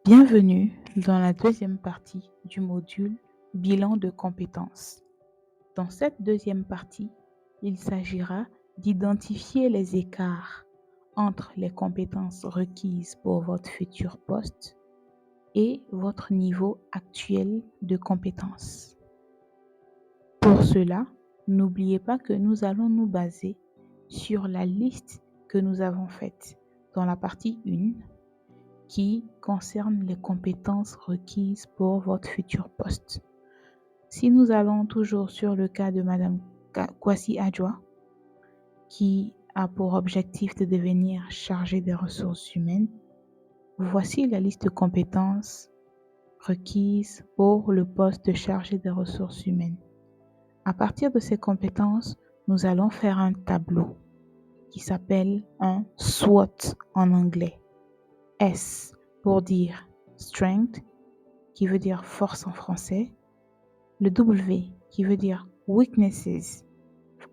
Bienvenue dans la deuxième partie du module Bilan de compétences. Dans cette deuxième partie, il s'agira d'identifier les écarts entre les compétences requises pour votre futur poste et votre niveau actuel de compétences. Pour cela, n'oubliez pas que nous allons nous baser sur la liste que nous avons faite dans la partie 1 qui concerne les compétences requises pour votre futur poste. Si nous allons toujours sur le cas de Madame Kwasi Adjoa, qui a pour objectif de devenir chargée des ressources humaines, voici la liste de compétences requises pour le poste de chargé des ressources humaines. À partir de ces compétences, nous allons faire un tableau qui s'appelle un SWOT en anglais. S pour dire strength, qui veut dire force en français, le W qui veut dire weaknesses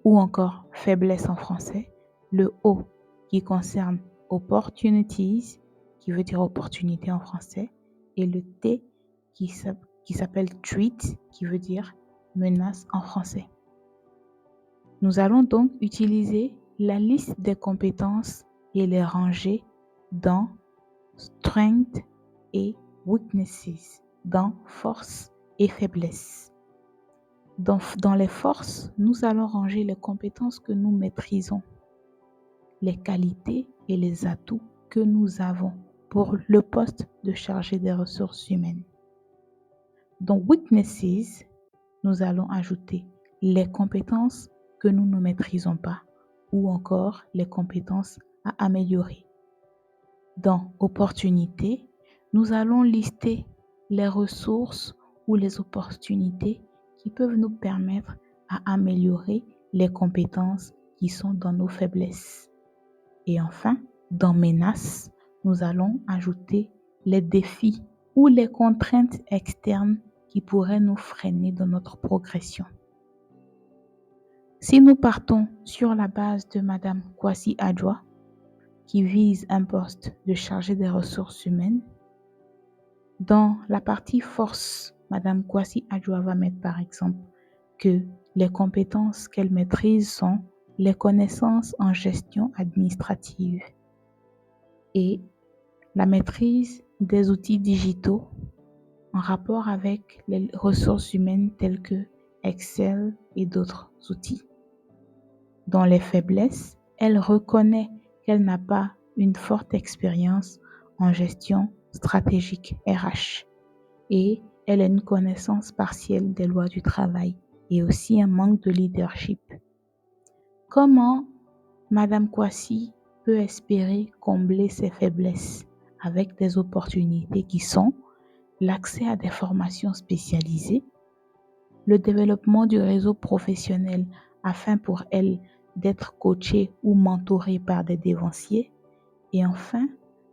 ou encore faiblesse en français, le O qui concerne opportunities, qui veut dire opportunité en français, et le T qui s'appelle threat, qui veut dire menace en français. Nous allons donc utiliser la liste des compétences et les ranger dans strength et weaknesses, dans force et faiblesse. Dans les forces, nous allons ranger les compétences que nous maîtrisons, les qualités et les atouts que nous avons pour le poste de chargé des ressources humaines. Dans weaknesses, nous allons ajouter les compétences que nous ne maîtrisons pas ou encore les compétences à améliorer. Dans opportunités, nous allons lister les ressources ou les opportunités qui peuvent nous permettre à améliorer les compétences qui sont dans nos faiblesses. Et enfin, dans menaces, nous allons ajouter les défis ou les contraintes externes qui pourraient nous freiner dans notre progression. Si nous partons sur la base de Madame Kwasi Adjoa, qui vise un poste de chargé des ressources humaines, dans la partie force, Madame Kwasi Adjoa va mettre par exemple que les compétences qu'elle maîtrise sont les connaissances en gestion administrative et la maîtrise des outils digitaux en rapport avec les ressources humaines telles que Excel et d'autres outils. Dans les faiblesses, elle reconnaît qu'elle n'a pas une forte expérience en gestion stratégique RH et elle a une connaissance partielle des lois du travail et aussi un manque de leadership. Comment Madame Kwasi peut espérer combler ses faiblesses avec des opportunités qui sont l'accès à des formations spécialisées, le développement du réseau professionnel afin pour elle d'être coachée ou mentorée par des dévanciers et enfin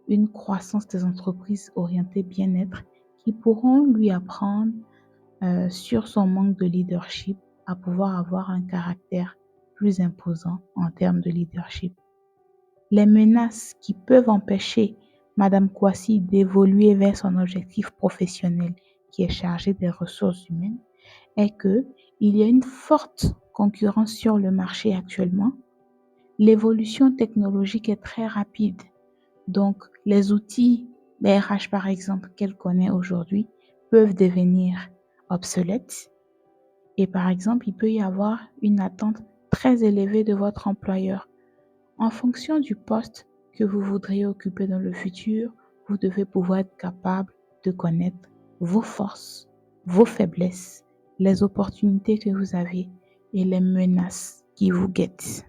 une croissance des entreprises orientées bien-être qui pourront lui apprendre sur son manque de leadership à pouvoir avoir un caractère plus imposant en termes de leadership. Les menaces qui peuvent empêcher Madame Kwasi d'évoluer vers son objectif professionnel qui est chargé des ressources humaines est que il y a une forte concurrence sur le marché actuellement. L'évolution technologique est très rapide. Donc, les outils des RH, par exemple, qu'elle connaît aujourd'hui, peuvent devenir obsolètes. Et par exemple, il peut y avoir une attente très élevée de votre employeur. En fonction du poste que vous voudriez occuper dans le futur, vous devez pouvoir être capable de connaître vos forces, vos faiblesses, les opportunités que vous avez et les menaces qui vous guettent.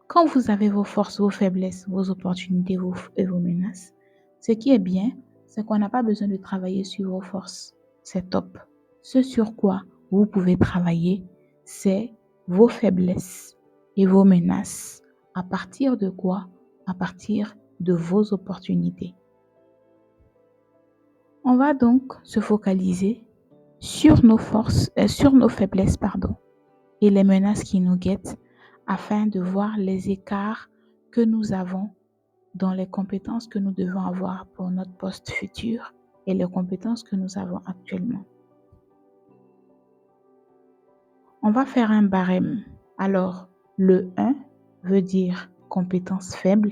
Quand vous avez vos forces, vos faiblesses, vos opportunités et vos menaces, ce qui est bien, c'est qu'on n'a pas besoin de travailler sur vos forces. C'est top. Ce sur quoi vous pouvez travailler, c'est vos faiblesses et vos menaces. À partir de quoi? À partir de vos opportunités. On va donc se focaliser sur nos forces, sur nos faiblesses, et les menaces qui nous guettent afin de voir les écarts que nous avons dans les compétences que nous devons avoir pour notre poste futur et les compétences que nous avons actuellement. On va faire un barème. Alors, le 1 veut dire compétence faible,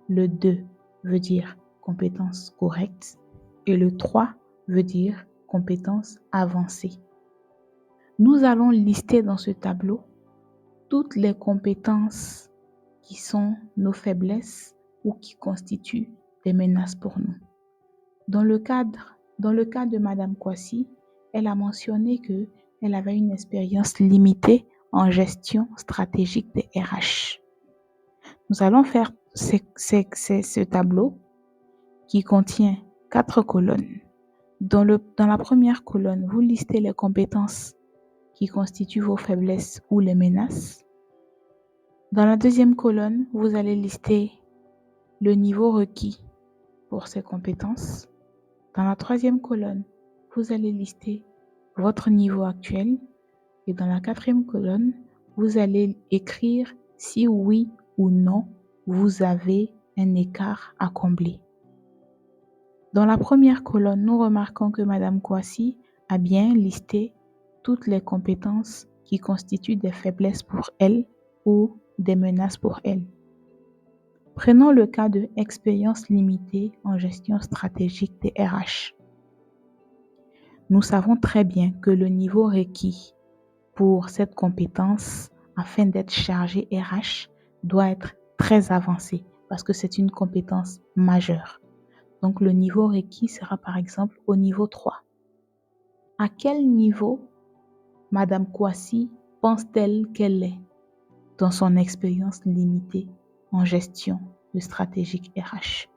le 2 veut dire compétence correcte et le 3 veut dire compétence avancée. Nous allons lister dans ce tableau toutes les compétences qui sont nos faiblesses ou qui constituent des menaces pour nous. Dans le cas de Madame Kwasi, elle a mentionné qu'elle avait une expérience limitée en gestion stratégique des RH. Nous allons faire ce tableau qui contient 4 colonnes. Dans la première colonne, vous listez les compétences qui constituent vos faiblesses ou les menaces. Dans la deuxième colonne, vous allez lister le niveau requis pour ces compétences. Dans la troisième colonne, vous allez lister votre niveau actuel. Et dans la quatrième colonne, vous allez écrire si oui ou non vous avez un écart à combler. Dans la première colonne, nous remarquons que Madame Kwasi a bien listé toutes les compétences qui constituent des faiblesses pour elle ou des menaces pour elle. Prenons le cas de expérience limitée en gestion stratégique des RH. Nous savons très bien que le niveau requis pour cette compétence afin d'être chargé RH doit être très avancé parce que c'est une compétence majeure. Donc le niveau requis sera par exemple au niveau 3. À quel niveau Madame Kwasi pense-t-elle qu'elle est dans son expérience limitée en gestion de stratégique RH?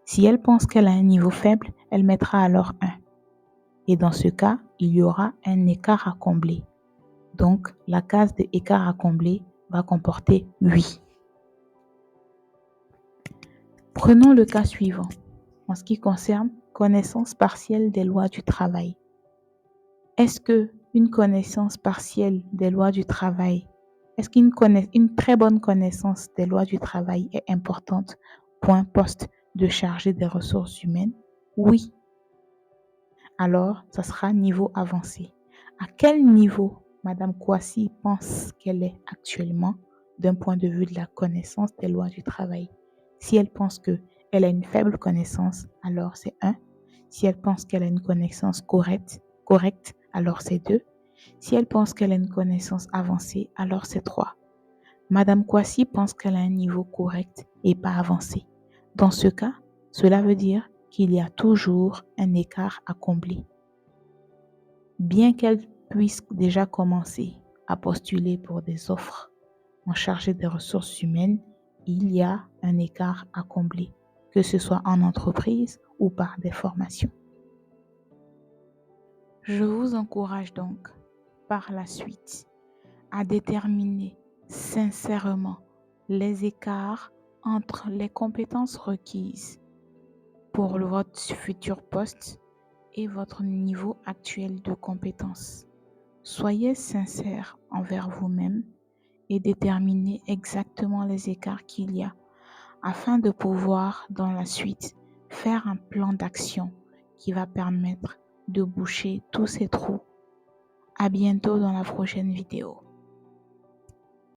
Si elle pense qu'elle a un niveau faible, elle mettra alors 1. Et dans ce cas, il y aura un écart à combler. Donc, la case de écart à combler va comporter 8. Prenons le cas suivant, en ce qui concerne connaissance partielle des lois du travail. Est-ce qu'une connaissance partielle des lois du travail, est-ce qu'une très bonne connaissance des lois du travail est importante pour un poste de chargé des ressources humaines? Oui. Alors, ça sera niveau avancé. À quel niveau Madame Kwasi pense qu'elle est actuellement d'un point de vue de la connaissance des lois du travail? Si elle pense qu'elle a une faible connaissance, alors c'est 1. Si elle pense qu'elle a une connaissance correcte, alors c'est 2. Si elle pense qu'elle a une connaissance avancée, alors c'est 3. Madame Kwasi pense qu'elle a un niveau correct et pas avancé. Dans ce cas, cela veut dire qu'il y a toujours un écart à combler. Bien qu'elle puisse déjà commencer à postuler pour des offres en chargé des ressources humaines, il y a un écart à combler, que ce soit en entreprise ou par des formations. Je vous encourage donc par la suite à déterminer sincèrement les écarts entre les compétences requises pour votre futur poste et votre niveau actuel de compétences. Soyez sincère envers vous-même et déterminez exactement les écarts qu'il y a afin de pouvoir dans la suite faire un plan d'action qui va permettre de boucher tous ces trous. À bientôt dans la prochaine vidéo.